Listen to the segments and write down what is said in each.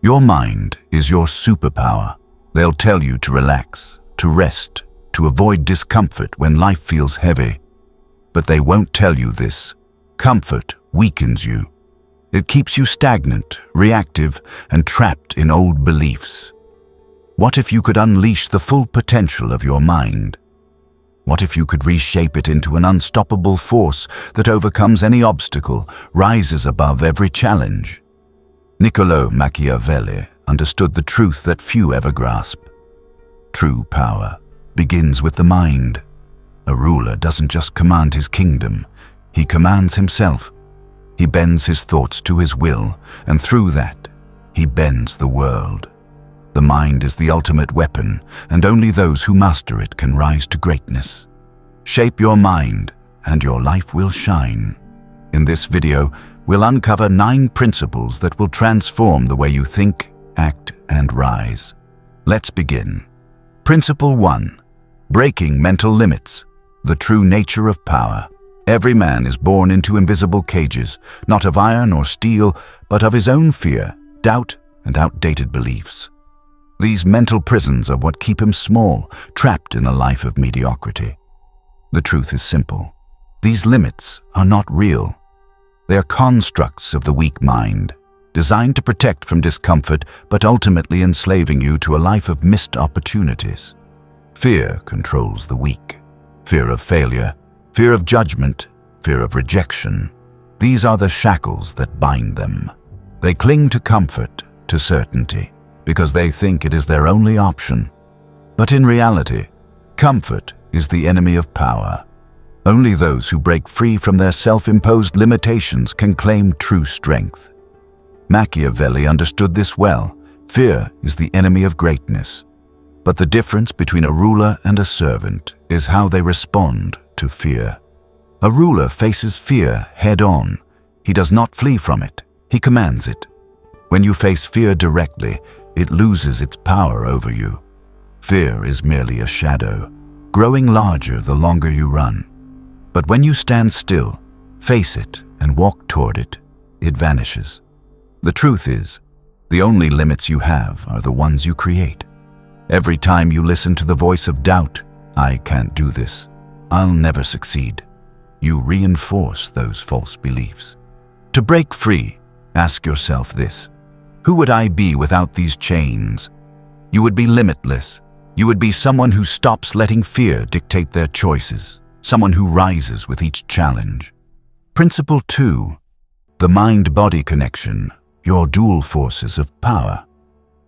Your mind is your superpower. They'll tell you to relax, to rest, to avoid discomfort when life feels heavy. But they won't tell you this. Comfort weakens you. It keeps you stagnant, reactive, and trapped in old beliefs. What if you could unleash the full potential of your mind? What if you could reshape it into an unstoppable force that overcomes any obstacle, rises above every challenge? Niccolo Machiavelli understood the truth that few ever grasp. True power begins with the mind. A ruler doesn't just command his kingdom, he commands himself. He bends his thoughts to his will, and through that, he bends the world. The mind is the ultimate weapon, and only those who master it can rise to greatness. Shape your mind, and your life will shine. In this video, we'll uncover 9 principles that will transform the way you think, act, and rise. Let's begin. Principle 1. Breaking mental limits. The true nature of power. Every man is born into invisible cages, not of iron or steel, but of his own fear, doubt, and outdated beliefs. These mental prisons are what keep him small, trapped in a life of mediocrity. The truth is simple. These limits are not real. They are constructs of the weak mind, designed to protect from discomfort, but ultimately enslaving you to a life of missed opportunities. Fear controls the weak. Fear of failure, fear of judgment, fear of rejection. These are the shackles that bind them. They cling to comfort, to certainty, because they think it is their only option. But in reality, comfort is the enemy of power. Only those who break free from their self-imposed limitations can claim true strength. Machiavelli understood this well. Fear is the enemy of greatness. But the difference between a ruler and a servant is how they respond to fear. A ruler faces fear head-on. He does not flee from it. He commands it. When you face fear directly, it loses its power over you. Fear is merely a shadow, growing larger the longer you run. But when you stand still, face it, and walk toward it, it vanishes. The truth is, the only limits you have are the ones you create. Every time you listen to the voice of doubt, I can't do this, I'll never succeed, you reinforce those false beliefs. To break free, ask yourself this: who would I be without these chains? You would be limitless. You would be someone who stops letting fear dictate their choices, someone who rises with each challenge. Principle 2. The mind-body connection, your dual forces of power.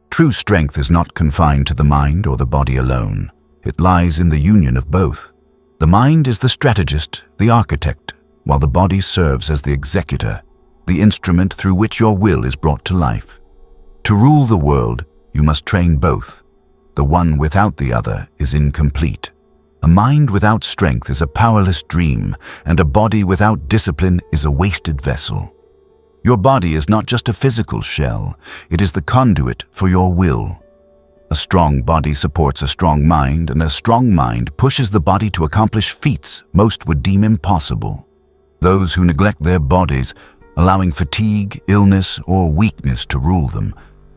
True strength is not confined to the mind or the body alone. It lies in the union of both. The mind is the strategist, the architect, while the body serves as the executor, the instrument through which your will is brought to life. To rule the world, you must train both. The one without the other is incomplete. A mind without strength is a powerless dream, and a body without discipline is a wasted vessel. Your body is not just a physical shell, it is the conduit for your will. A strong body supports a strong mind, and a strong mind pushes the body to accomplish feats most would deem impossible. Those who neglect their bodies, allowing fatigue, illness, or weakness to rule them,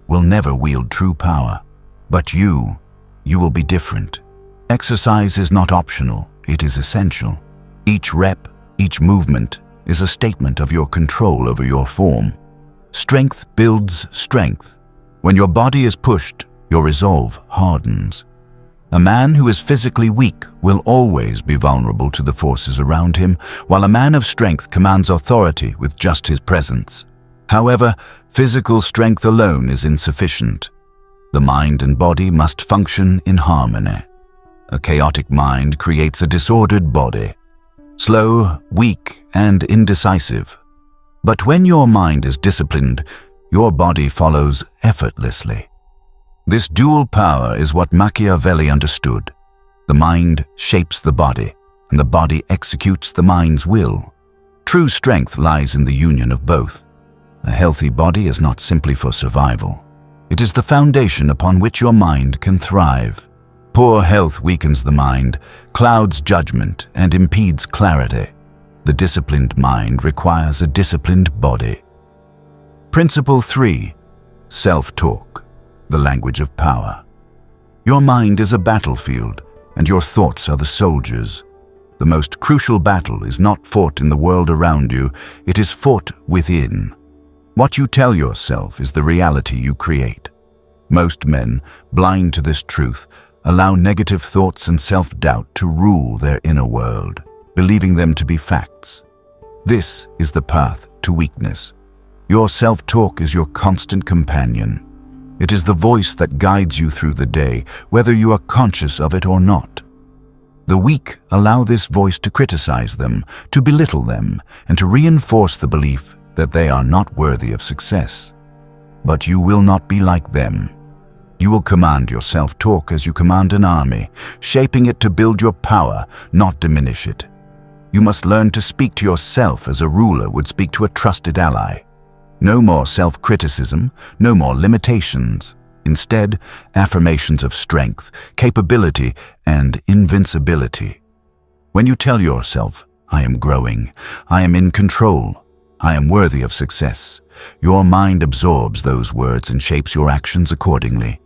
will never wield true power. But you will be different. Exercise is not optional, it is essential. Each rep, each movement is a statement of your control over your form. Strength builds strength. When your body is pushed, your resolve hardens. A man who is physically weak will always be vulnerable to the forces around him, while a man of strength commands authority with just his presence. However, physical strength alone is insufficient. The mind and body must function in harmony. A chaotic mind creates a disordered body, slow, weak, and indecisive. But when your mind is disciplined, your body follows effortlessly. This dual power is what Machiavelli understood. The mind shapes the body, and the body executes the mind's will. True strength lies in the union of both. A healthy body is not simply for survival. It is the foundation upon which your mind can thrive. Poor health weakens the mind, clouds judgment, and impedes clarity. The disciplined mind requires a disciplined body. Principle 3. Self-talk, the language of power. Your mind is a battlefield, and your thoughts are the soldiers. The most crucial battle is not fought in the world around you, it is fought within. What you tell yourself is the reality you create. Most men, blind to this truth, allow negative thoughts and self-doubt to rule their inner world, believing them to be facts. This is the path to weakness. Your self-talk is your constant companion. It is the voice that guides you through the day, whether you are conscious of it or not. The weak allow this voice to criticize them, to belittle them, and to reinforce the belief that they are not worthy of success. But you will not be like them. You will command your self-talk as you command an army, shaping it to build your power, not diminish it. You must learn to speak to yourself as a ruler would speak to a trusted ally. No more self-criticism, no more limitations. Instead, affirmations of strength, capability, and invincibility. When you tell yourself, "I am growing, I am in control, I am worthy of success," your mind absorbs those words and shapes your actions accordingly.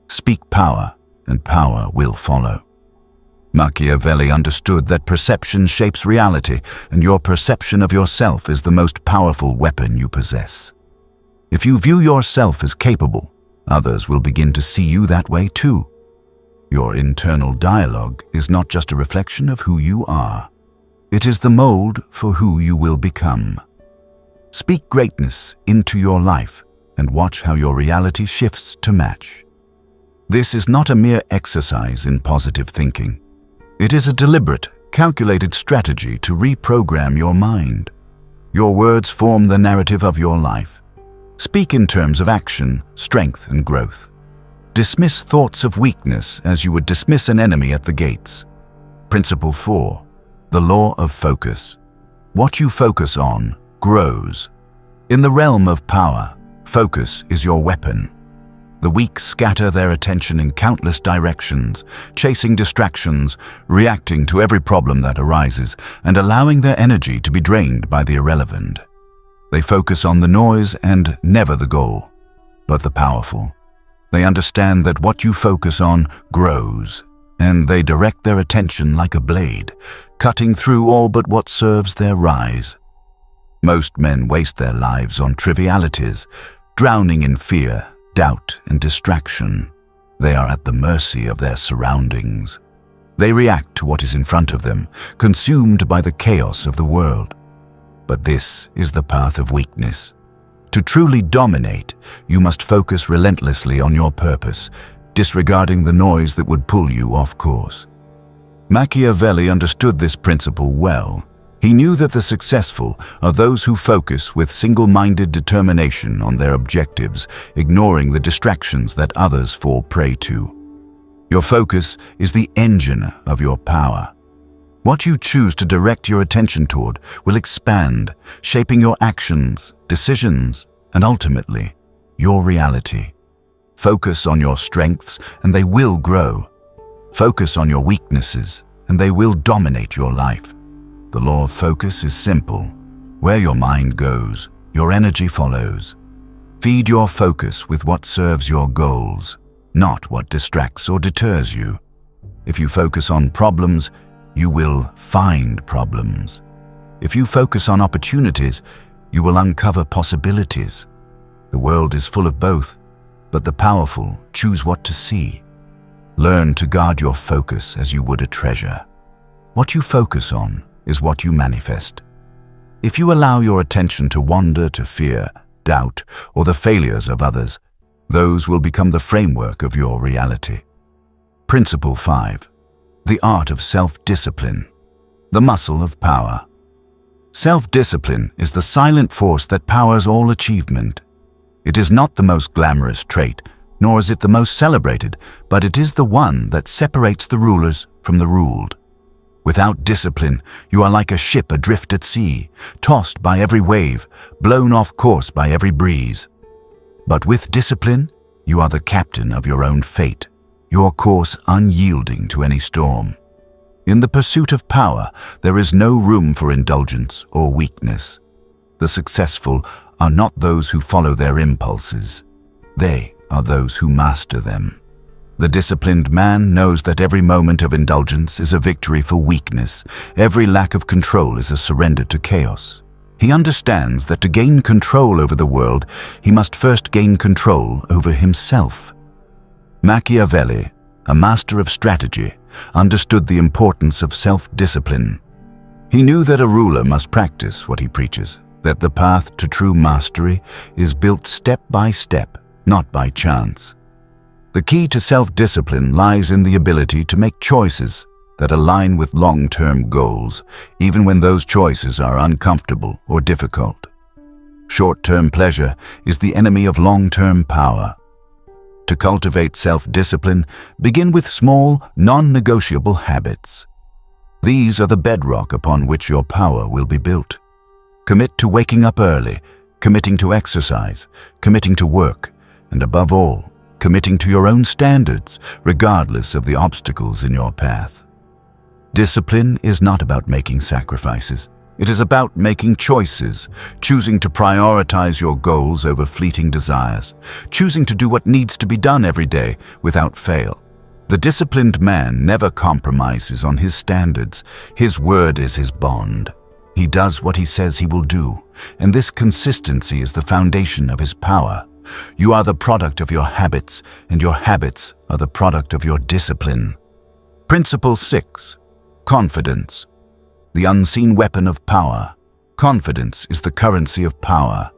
Speak power, and power will follow. Machiavelli understood that perception shapes reality, and your perception of yourself is the most powerful weapon you possess. If you view yourself as capable, others will begin to see you that way too. Your internal dialogue is not just a reflection of who you are. It is the mold for who you will become. Speak greatness into your life and watch how your reality shifts to match. This is not a mere exercise in positive thinking. It is a deliberate, calculated strategy to reprogram your mind. Your words form the narrative of your life. Speak in terms of action, strength, and growth. Dismiss thoughts of weakness as you would dismiss an enemy at the gates. Principle 4. The law of focus. What you focus on grows. In the realm of power, focus is your weapon. The weak scatter their attention in countless directions, chasing distractions, reacting to every problem that arises, and allowing their energy to be drained by the irrelevant. They focus on the noise and never the goal. But the powerful, they understand that what you focus on grows, and they direct their attention like a blade, cutting through all but what serves their rise. Most men waste their lives on trivialities, drowning in fear, doubt, and distraction. They are at the mercy of their surroundings. They react to what is in front of them, consumed by the chaos of the world. But this is the path of weakness. To truly dominate, you must focus relentlessly on your purpose, disregarding the noise that would pull you off course. Machiavelli understood this principle well. He knew that the successful are those who focus with single-minded determination on their objectives, ignoring the distractions that others fall prey to. Your focus is the engine of your power. What you choose to direct your attention toward will expand, shaping your actions, decisions, and ultimately, your reality. Focus on your strengths and they will grow. Focus on your weaknesses and they will dominate your life. The law of focus is simple. Where your mind goes, your energy follows. Feed your focus with what serves your goals, not what distracts or deters you. If you focus on problems, you will find problems. If you focus on opportunities, you will uncover possibilities. The world is full of both, but the powerful choose what to see. Learn to guard your focus as you would a treasure. What you focus on is what you manifest. If you allow your attention to wander to fear, doubt, or the failures of others, those will become the framework of your reality. Principle 5. The art of self-discipline. The muscle of power. Self-discipline is the silent force that powers all achievement. It is not the most glamorous trait, nor is it the most celebrated, but it is the one that separates the rulers from the ruled. Without discipline, you are like a ship adrift at sea, tossed by every wave, blown off course by every breeze. But with discipline, you are the captain of your own fate, your course unyielding to any storm. In the pursuit of power, there is no room for indulgence or weakness. The successful are not those who follow their impulses. They are those who master them. The disciplined man knows that every moment of indulgence is a victory for weakness. Every lack of control is a surrender to chaos. He understands that to gain control over the world, he must first gain control over himself. Machiavelli, a master of strategy, understood the importance of self-discipline. He knew that a ruler must practice what he preaches, that the path to true mastery is built step by step, not by chance. The key to self-discipline lies in the ability to make choices that align with long-term goals, even when those choices are uncomfortable or difficult. Short-term pleasure is the enemy of long-term power. To cultivate self-discipline, begin with small, non-negotiable habits. These are the bedrock upon which your power will be built. Commit to waking up early, committing to exercise, committing to work, and above all, committing to your own standards, regardless of the obstacles in your path. Discipline is not about making sacrifices. It is about making choices, choosing to prioritize your goals over fleeting desires, choosing to do what needs to be done every day without fail. The disciplined man never compromises on his standards. His word is his bond. He does what he says he will do, and this consistency is the foundation of his power. You are the product of your habits, and your habits are the product of your discipline. Principle 6. Confidence. The unseen weapon of power. Confidence is the currency of power.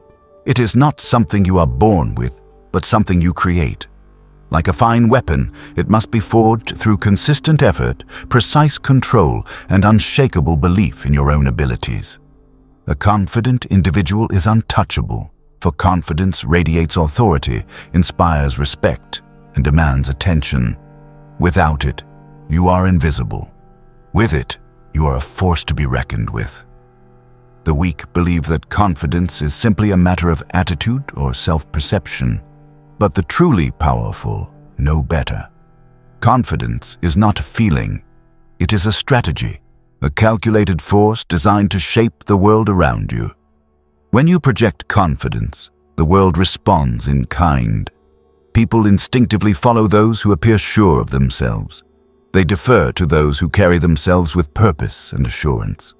It is not something you are born with, but something you create. Like a fine weapon, it must be forged through consistent effort, precise control, and unshakable belief in your own abilities. A confident individual is untouchable, for confidence radiates authority, inspires respect, and demands attention. Without it, you are invisible. With it, you are a force to be reckoned with. The weak believe that confidence is simply a matter of attitude or self-perception, but the truly powerful know better. Confidence is not a feeling, it is a strategy, a calculated force designed to shape the world around you. When you project confidence, the world responds in kind. People instinctively follow those who appear sure of themselves. They defer to those who carry themselves with purpose and assurance.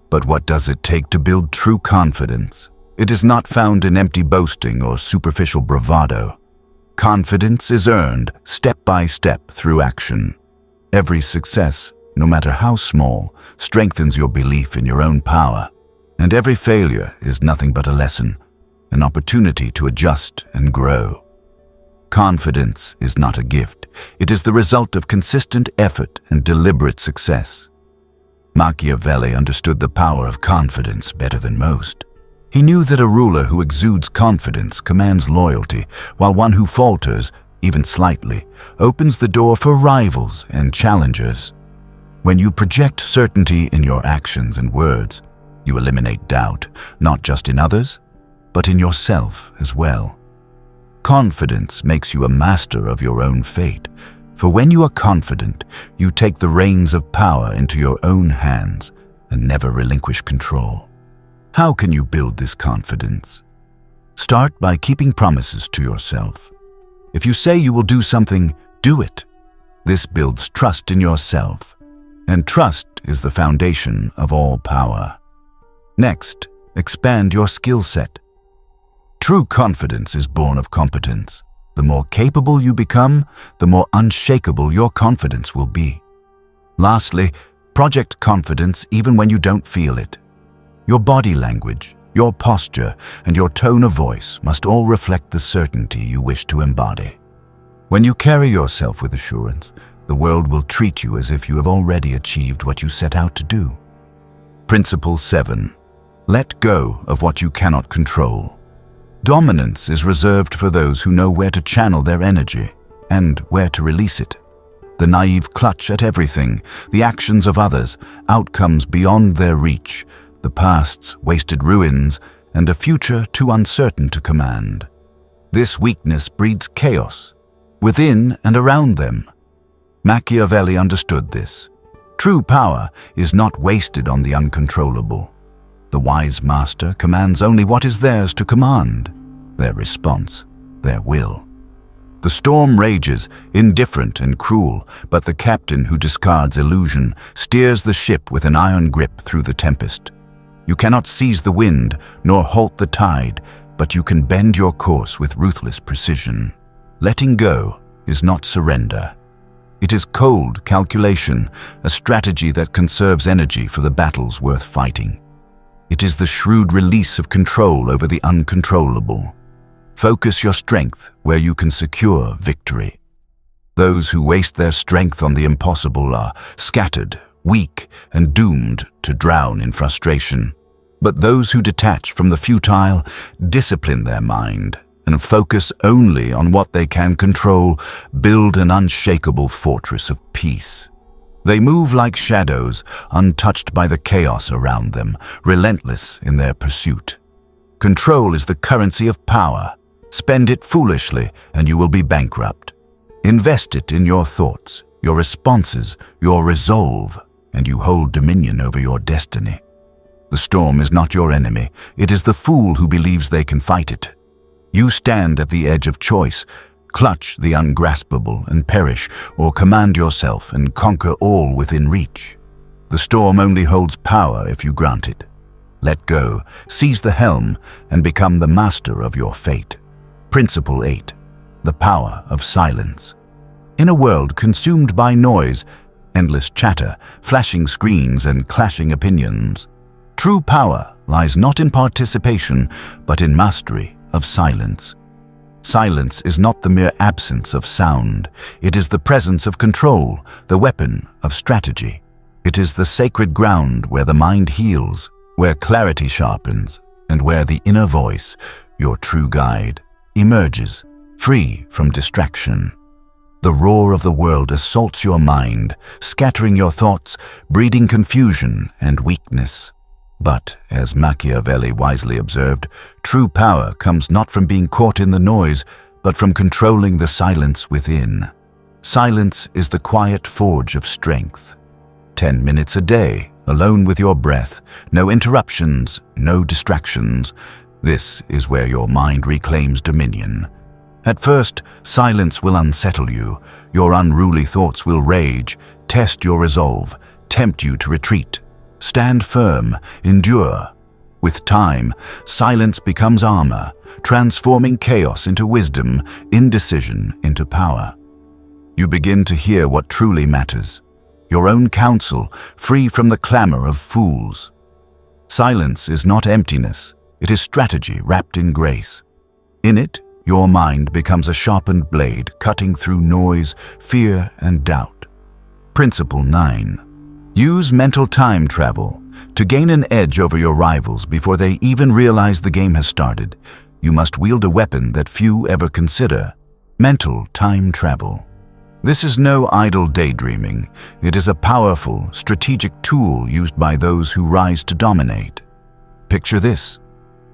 But what does it take to build true confidence? It is not found in empty boasting or superficial bravado. Confidence is earned step by step through action. Every success, no matter how small, strengthens your belief in your own power. And every failure is nothing but a lesson, an opportunity to adjust and grow. Confidence is not a gift. It is the result of consistent effort and deliberate success. Machiavelli understood the power of confidence better than most. He knew that a ruler who exudes confidence commands loyalty, while one who falters, even slightly, opens the door for rivals and challengers. When you project certainty in your actions and words, you eliminate doubt, not just in others, but in yourself as well. Confidence makes you a master of your own fate, for when you are confident, you take the reins of power into your own hands and never relinquish control. How can you build this confidence? Start by keeping promises to yourself. If you say you will do something, do it. This builds trust in yourself, and trust is the foundation of all power. Next, expand your skill set. True confidence is born of competence. The more capable you become, the more unshakable your confidence will be. Lastly, project confidence even when you don't feel it. Your body language, your posture, and your tone of voice must all reflect the certainty you wish to embody. When you carry yourself with assurance, the world will treat you as if you have already achieved what you set out to do. Principle 7. Let go of what you cannot control. Dominance is reserved for those who know where to channel their energy and where to release it. The naive clutch at everything, the actions of others, outcomes beyond their reach, the past's wasted ruins, and a future too uncertain to command. This weakness breeds chaos, within and around them. Machiavelli understood this. True power is not wasted on the uncontrollable. The wise master commands only what is theirs to command, their response. their will. The storm rages, indifferent and cruel, but the captain who discards illusion steers the ship with an iron grip through the tempest. You cannot seize the wind, nor halt the tide, but you can bend your course with ruthless precision. Letting go is not surrender. It is cold calculation, a strategy that conserves energy for the battles worth fighting. It is the shrewd release of control over the uncontrollable. Focus your strength where you can secure victory. Those who waste their strength on the impossible are scattered, weak, and doomed to drown in frustration. But those who detach from the futile, discipline their mind, and focus only on what they can control, build an unshakable fortress of peace. They move like shadows, untouched by the chaos around them, relentless in their pursuit. Control is the currency of power. Spend it foolishly, and you will be bankrupt. Invest it in your thoughts, your responses, your resolve, and you hold dominion over your destiny. The storm is not your enemy. It is the fool who believes they can fight it. You stand at the edge of choice. Clutch the ungraspable and perish, or command yourself and conquer all within reach. The storm only holds power if you grant it. Let go, seize the helm, and become the master of your fate. Principle 8. The power of silence. In a world consumed by noise, endless chatter, flashing screens, and clashing opinions, true power lies not in participation, but in mastery of silence. Silence is not the mere absence of sound. It is the presence of control, the weapon of strategy. It is the sacred ground where the mind heals, where clarity sharpens, and where the inner voice, your true guide, emerges, free from distraction. The roar of the world assaults your mind, scattering your thoughts, breeding confusion and weakness. But, as Machiavelli wisely observed, true power comes not from being caught in the noise, but from controlling the silence within. Silence is the quiet forge of strength. 10 minutes a day, alone with your breath, no interruptions, no distractions. This is where your mind reclaims dominion. At first, silence will unsettle you. Your unruly thoughts will rage, test your resolve, tempt you to retreat. Stand firm, endure. With time, silence becomes armor, transforming chaos into wisdom, indecision into power. You begin to hear what truly matters, your own counsel, free from the clamor of fools. Silence is not emptiness, it is strategy wrapped in grace. In it, your mind becomes a sharpened blade, cutting through noise, fear, and doubt. Principle 9. Use mental time travel to gain an edge over your rivals before they even realize the game has started. You must wield a weapon that few ever consider: mental time travel. This is no idle daydreaming. It is a powerful, strategic tool used by those who rise to dominate. Picture this.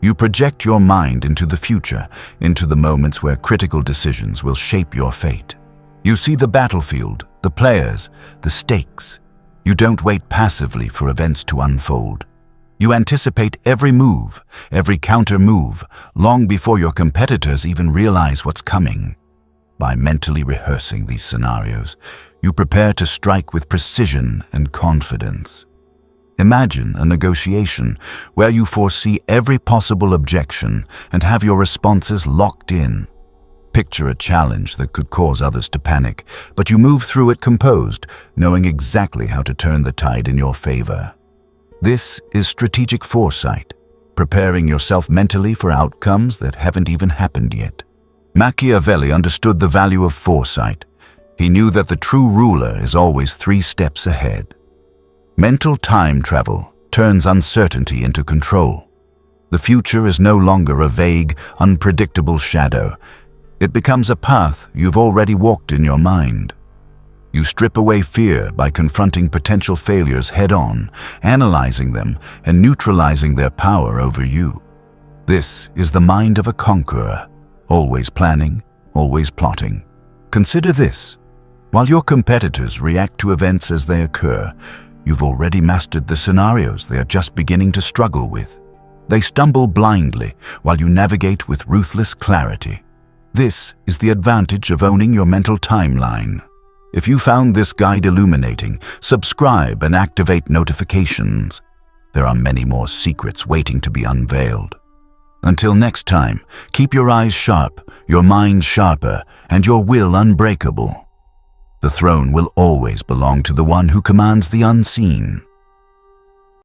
You project your mind into the future, into the moments where critical decisions will shape your fate. You see the battlefield, the players, the stakes. You don't wait passively for events to unfold. You anticipate every move, every counter move, long before your competitors even realize what's coming. By mentally rehearsing these scenarios, you prepare to strike with precision and confidence. Imagine a negotiation where you foresee every possible objection and have your responses locked in. Picture a challenge that could cause others to panic, but you move through it composed, knowing exactly how to turn the tide in your favor. This is strategic foresight, preparing yourself mentally for outcomes that haven't even happened yet. Machiavelli understood the value of foresight. He knew that the true ruler is always 3 steps ahead. Mental time travel turns uncertainty into control. The future is no longer a vague, unpredictable shadow. It becomes a path you've already walked in your mind. You strip away fear by confronting potential failures head-on, analyzing them, and neutralizing their power over you. This is the mind of a conqueror, always planning, always plotting. Consider this. While your competitors react to events as they occur, you've already mastered the scenarios they are just beginning to struggle with. They stumble blindly while you navigate with ruthless clarity. This is the advantage of owning your mental timeline. If you found this guide illuminating, subscribe and activate notifications. There are many more secrets waiting to be unveiled. Until next time, keep your eyes sharp, your mind sharper, and your will unbreakable. The throne will always belong to the one who commands the unseen.